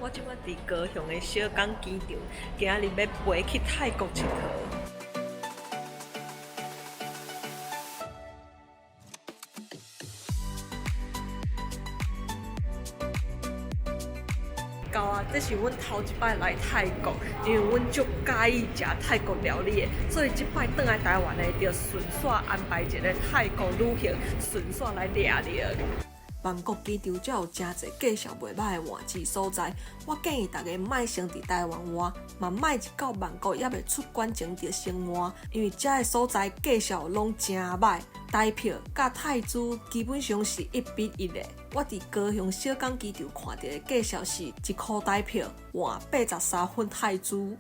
我即摆伫高雄的小港机场，今日要飞去泰国佚佗。到啊，这是阮头一摆来泰国，因为阮足介意食泰国料理的，所以即摆转来台湾的，就顺线安排一个泰国旅行，顺线来掠掠。万国机场才有真侪介绍袂歹的换季所在，我建议大家莫先伫台湾换，嘛莫一到万国还未出关前就先换，因为遮个所在介绍拢真歹，台票甲泰铢基本上是1:1的。我伫高雄小港机场看到的介绍是1箍台票换83分泰铢，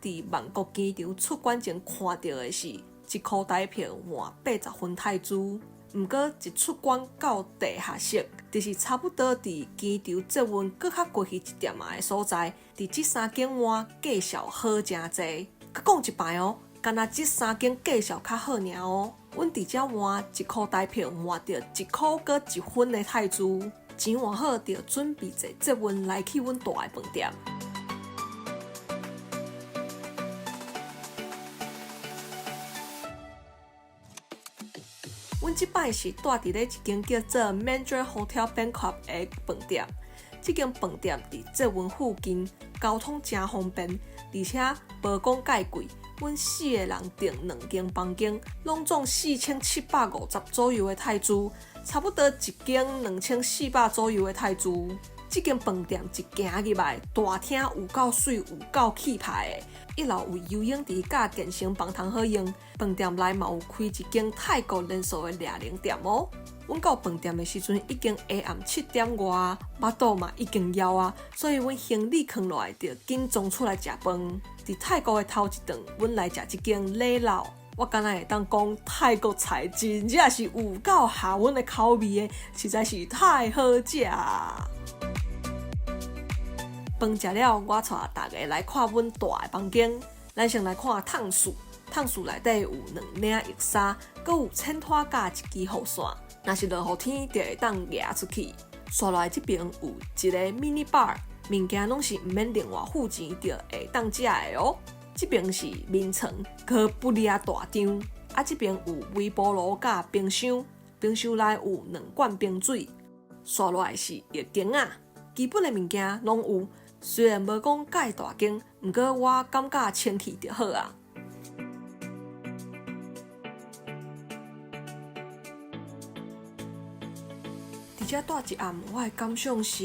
伫万国机场出关前看到的是1箍台票换80分泰铢。毋过一出关到地下室，就是差不多伫机场接运搁较过去一点仔的所在。伫即3间换介绍好真侪。佮讲一摆哦，干那即3间介绍较好尔哦。阮伫遮换1箍台票换到1箍搁1分的泰铢，钱换好就准备坐接运来去阮大的饭店。阮即摆是住伫咧一间叫做 Mandarin Hotel Bangkok 的饭店。即间饭店伫捷运附近，交通真方便，而且无讲介贵。阮4个人订2间房间，拢总4750左右的泰铢，差不多一间2400左右的泰铢。即间饭店一行入来，大厅有够水，有够气派的。1楼有游泳池甲健身房通好用，饭店内嘛有开一间泰国连锁的掠零店哦。阮到饭店的时阵已经下暗7点外，腹肚嘛已经枵啊，所以阮行李放落来就紧冲出来食饭。伫泰国的头一顿，阮来食即间礼老，我敢若会当讲泰国菜真正是有够合阮的口味的，实在是太好食。饭食了，我带大家来看阮大的房间。咱先来看烫厝，烫厝内底有2领浴衫，阁有衬拖甲1支雨伞。若是落雨天，就会当夹出去。刷落来这边有一个 mini bar， 物件拢是毋免另外付钱就会当食的哦。这边是眠床，可不哩大张。这边有微波炉甲冰箱，冰箱内有2罐冰水。刷落来是浴巾啊，基本的物件拢有。虽然无讲介大间，毋过我感觉清气就好啊。伫遮住一暗，我的感想是，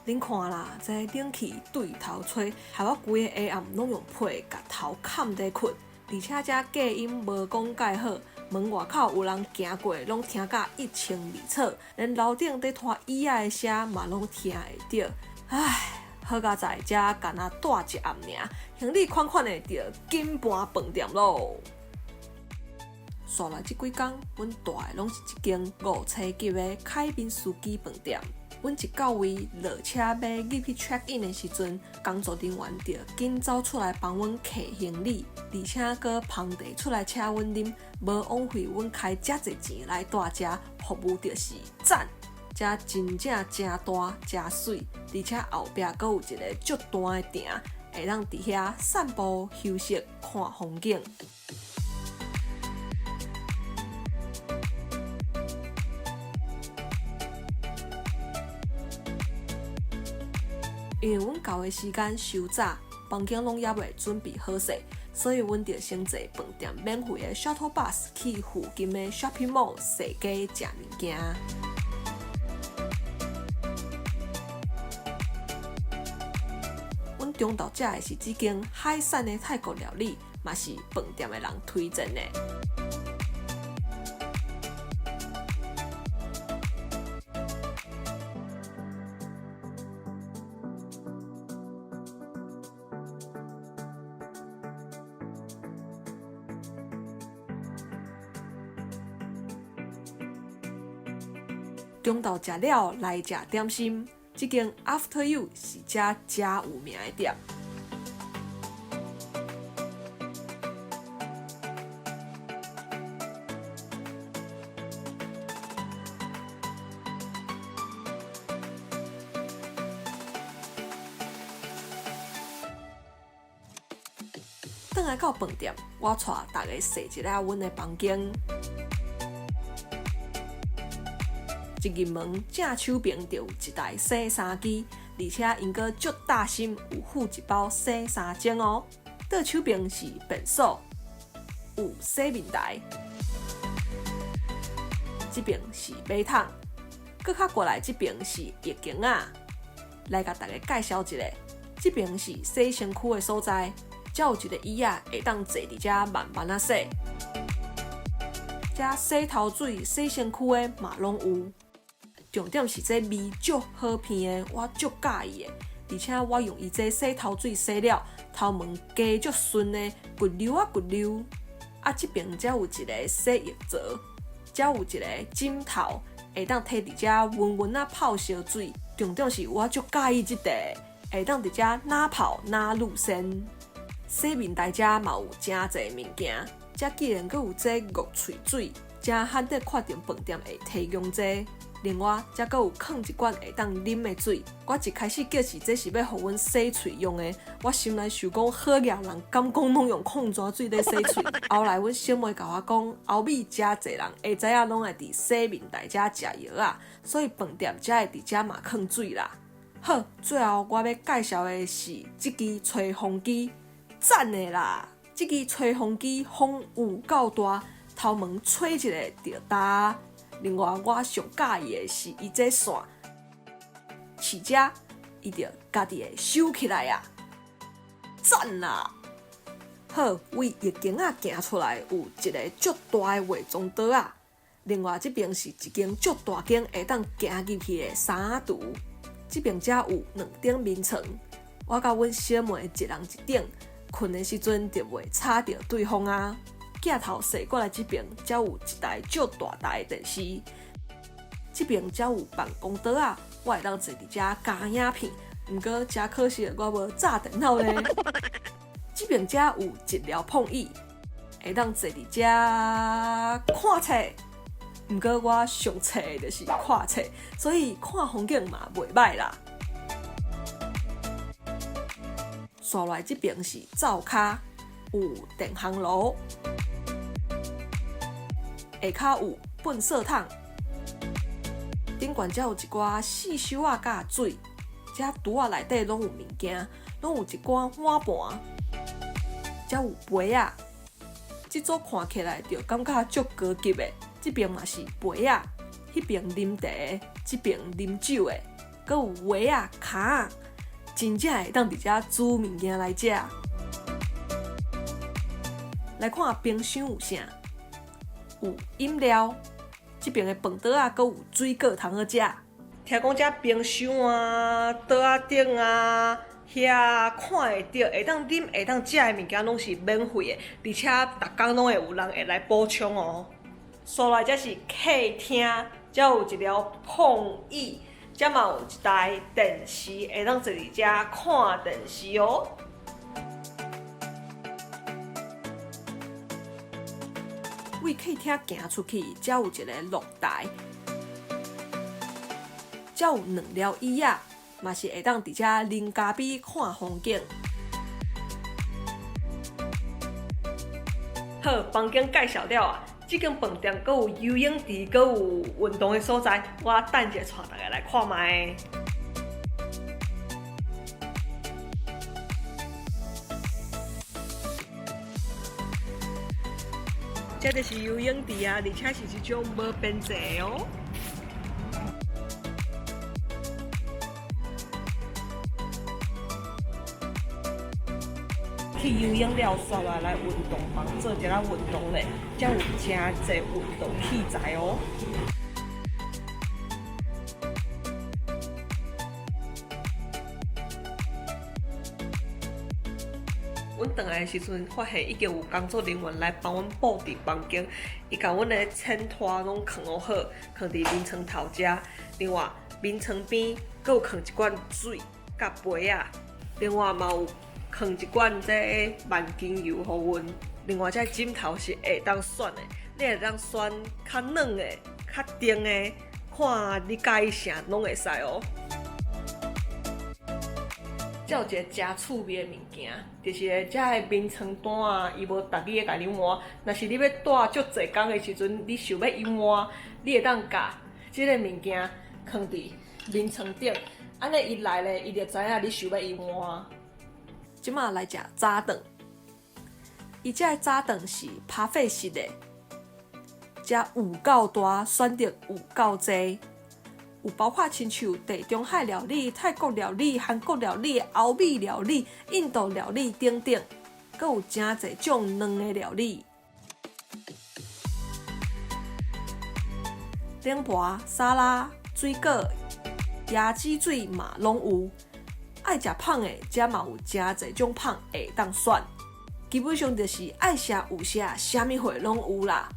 恁看啦，这冷气对头吹，害我规个下暗拢用被甲头盖在困，而且遮隔音无讲介好。门外口有人行过，拢听甲一清二楚，连楼顶在拖椅仔的声嘛拢听会到。好佳在遮干那住一暗尔，行李款款的就紧搬饭店咯。刷来这几天，阮住的拢是一间5星级的凯宾斯基饭店。阮一到位落车要入去 check in 的时阵，工作人员就紧走出来帮阮摕行李，而且搁旁地出来请阮啉，无枉费阮开遮侪钱来住遮，服务就是赞。遮真正真大真水，而且后壁搁有一个足大的亭，会当伫遐散步休息看风景。因为阮到的时间伤早，房间拢还未准备好势，所以阮就先坐饭店免费的 shuttle bus 去附近的 shopping mall 踅街食物件。阮中昼食的是这间海产的泰国料理，嘛是饭店的人推荐的。中昼食了来食点心，这间 After You 是遮真有名的店。转来到饭店，我带大家踅一下阮的房间。一入门，正手边就有一台洗衫机，而且因阁足大心，有附一包洗衫精哦。倒手边是便所，有洗面台。这边是马桶，搁较过来这边是浴巾啊。来甲大家介绍一下，这边是洗身躯的所在，才有一个椅仔会当坐伫遮慢慢啊洗。遮洗头水、洗身躯的嘛拢有，重点是这味足好闻的，我足喜意的。而且我用伊这洗头水洗了，头毛加足顺的，骨溜啊骨溜。啊，这边才有一个洗浴槽。才有一个枕头，会当摕伫遮温温啊泡烧水。重点是我足喜意这个，会当伫遮哪泡哪入身。洗面台遮嘛有真侪物件，遮竟然阁有这玉喙水，真罕得看到饭店会提供这。另外，遮阁有放一罐会当啉的水。我一开始叫是这是要互阮洗喙用的，我心内想讲好野人敢讲拢用矿泉水咧洗喙。后来阮小妹甲我讲，后尾遮侪人会知影拢会伫洗面台遮食药啊，所以饭店才会伫遮嘛放水啦。好，最后我要介绍的是这支吹风机，赞的啦！这支吹风机风有够大，头毛吹一下就干。另外，我上喜意的是伊这线，起遮伊就家己会收起来啊，赞啦！好，为浴巾仔行出来有一个足大的化妆桌啊。另外，这边是一间足大间会当行入去的衫仔橱。这边遮有2顶眠床，我甲阮小妹一人一顶，困的时阵就袂吵着对方啊。镜头踅过来这边，才有一台足大台的电视。这边才有办公桌啊，我会当坐伫遮加影片。不过真可惜，我无炸电脑咧。这边遮有一条碰椅，会当坐伫遮看册。不过我上册的就是看册，所以看风景嘛袂歹啦。刷来这边是灶骹，有电烘炉。下骹有粪扫桶，顶悬才有一寡四手仔甲水，遮橱仔内底拢有物件，拢有一寡碗盘，才有杯仔。这组看起来就感觉足高级的。这边嘛是杯仔，迄边啉茶，这边啉酒的，阁有碗仔、骹仔，真正会当伫遮煮物件来食。来看冰箱有啥？有饮料，这边的饭桌啊，阁有水果通好食。听讲遮冰箱啊、桌啊顶啊，遐看会到会当啉、会当食的物件，拢是免费的，而且逐工拢会有人会来补充哦。刷来这是客厅，才有一条碰椅，才嘛有一台电视，会当坐伫遮看电视哦。为客厅行出去，才有一个露台，才有2条椅仔，嘛是会当伫遮啉咖啡看风景。好，房间介绍了啊，这间饭店阁有游泳池，阁有运动的所在，我等一下带大家来看卖。这就是游泳池啊，而且是一种无边际哦。去游泳了，刷来运动房做一下运动嘞，才有真侪运动器材哦。阮转来的时阵，发现已经有工作人员来帮阮布置房间，伊甲阮的衬拖拢放好好，放伫眠床头遮。另外，眠床边阁有放一罐水甲杯仔，另外嘛有放一罐这万金油互阮。另外，这枕头是会当选的，你会当选较软的、较硬的，看你介意啥拢会使哦。才有一个真趣味的物件，就是遮个眠床单啊，伊无逐日会甲你换。若是你要住足侪工的时阵，你想要伊换，你会当甲即个物件放伫眠床顶，安尼伊来咧，伊就知影你想要伊换。即马来食早顿，伊遮个早顿是拍费式的，食有够大，选择有够济。有包括亲像地中海料理、泰国料理、韩国料理、欧美料理、印度料理等等，阁有真侪种软的料理。冷盘、沙拉、水果、椰子水嘛拢有。爱食芳的，遮嘛有真侪种芳会当选。基本上就是爱食有食，啥物货拢有啦。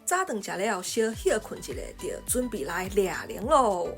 早顿食了，小歇困一下，就准备来掠零咯。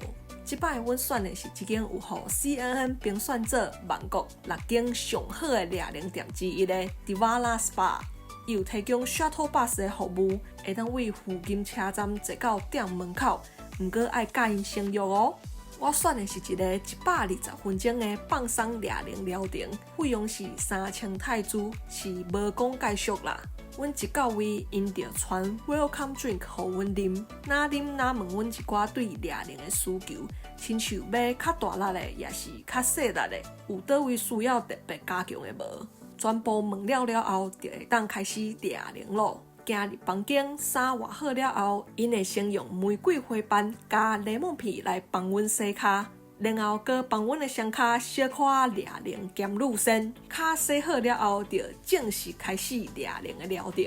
即摆阮选的是一间有互 CNN 评选做万国6间上好的掠零店之一的 Divana Spa。伊有提供 shuttle bus 的服务，会当为附近车站坐到店门口，毋过爱教因先约哦。我选的是一个120分钟的放松掠零疗程，费用是3000泰铢，是无讲介俗啦。阮一到位，因就传 welcome drink 互阮啉，哪啉哪问阮一寡对掠零的需求，亲像要较大力的，也是较细力的，有倒位需要特别加强的无？全部问了后，就会当开始掠零咯。行入房间，衫换好了后，因会先用玫瑰花瓣加柠檬片来帮阮洗骹。然后，搁帮阮的双脚小可掠零兼乳腺，脚洗好了后，就正式开始掠零的疗程。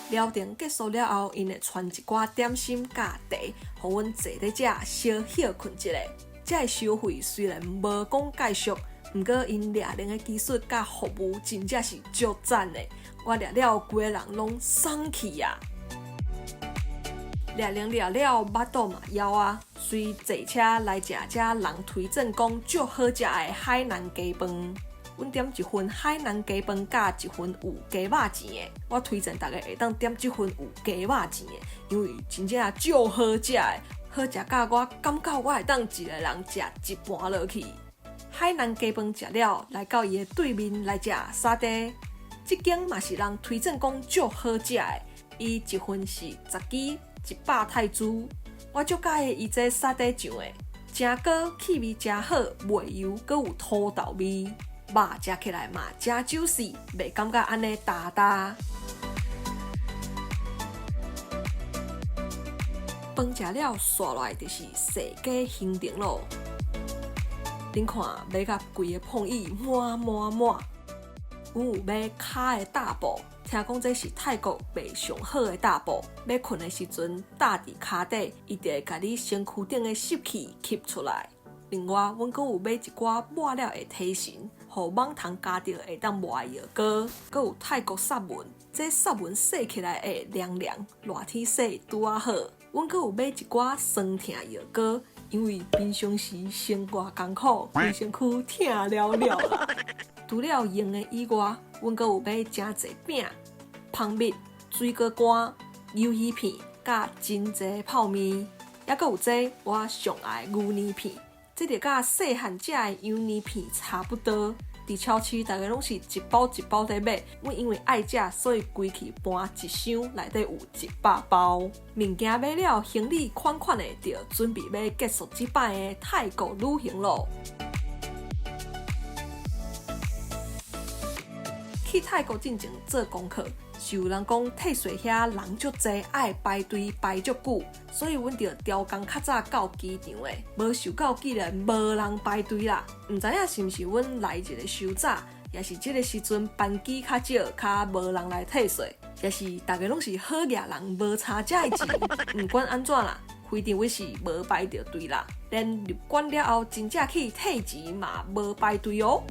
疗程结束了后，因会传一寡点心甲茶，互阮坐在遮小歇困一下。这个收费虽然无讲介俗，毋过因掠零的技术甲服务真正是足赞的，我掠了规个人拢爽气啊！掠零掠了，腹肚嘛枵啊，随坐车来食遮人推荐讲足好食的海南鸡饭。阮点一份海南鸡饭，加一份有鸡肉钱的。我推荐大家会当点这份有鸡肉钱的，因为真正足好食的。好食到我感觉我会当一个人食一盘落去。海南鸡饭食了，来到伊的对面来食沙爹。这间嘛是人推荐讲足好食的，伊一份是10支100泰铢。我足喜欢伊这沙爹酱的，真糕，气味真好，袂油，阁有土豆味，肉食起来嘛真juicy，袂感觉安尼焦焦。饭食了，刷来就是世界行程咯。恁看，买甲规个碰椅满。阮有买骹的大布，听讲这是泰国卖上好的大布。要困的时阵，搭伫骹底，伊就会甲你身躯顶的湿气吸出来。另外，阮阁有买一寡抹了的体绳，互网虫夹着会当抹药膏。阁有泰国纱纹，这纱纹洗起来会凉凉，热天洗拄啊好。阮阁有买一寡酸痛药膏，因为平常时生活艰苦，规身躯痛了啦。除了用的以外，阮阁有买真侪饼、芳蜜、水果干、鱿鱼片，甲真侪泡面，还阁有这我上爱的牛奶片，这就甲细汉食的羊奶片差不多。伫超市，大家拢是一包一包在买。阮因为爱食，所以规气搬一箱，内底有100包。物件买了，行李款款的，就准备要结束这摆的泰国旅行咯。去泰国进前做功课，是有人讲退税遐人足济，爱排队排足久，所以阮就调工较早到机场的，无想到竟然无人排队啦。毋知影是毋是阮来一个收早，也是这个时阵班机较少，较无人来退税，也是大家拢是好野人，无差这的钱。毋管安怎啦，非常的是无排着队啦，连入馆了后真正去退钱嘛无排队哦。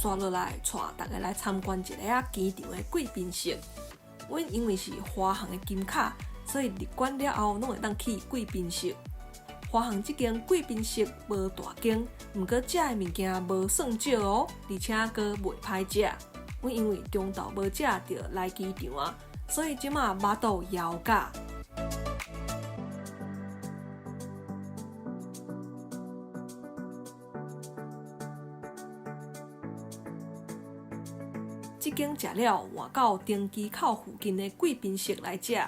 刷落来，带大家来参观一个机场的贵宾室。阮因为是华航的金卡，所以入馆了后拢会当去贵宾室。华航这间贵宾室无大间，毋过食的物件无算少哦，而且阁袂歹食。阮因为中昼无食着来机场啊，所以即马巴肚枵甲。即间食了换到登机口附近的贵宾室来食。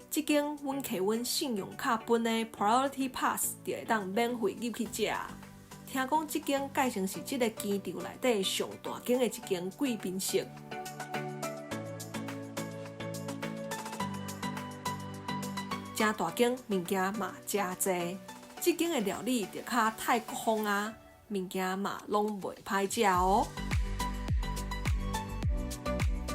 即间阮摕阮信用卡本的 Priority Pass 就会当免费入去食。听讲即间改成是即个机场内底上大间的一间贵宾室。真大间，物件嘛真济。即间的料理就较泰国风啊，物件嘛拢袂歹食哦。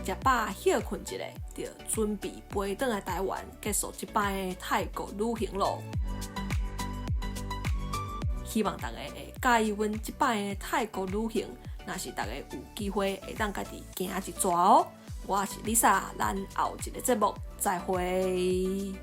食饱休困一下，就准备飞转来台湾，结束这摆的泰国旅行咯。希望大家会介意阮这摆的泰国旅行，若是大家有机会会当家己行一逝哦。我是 Lisa，咱后一个节目再会。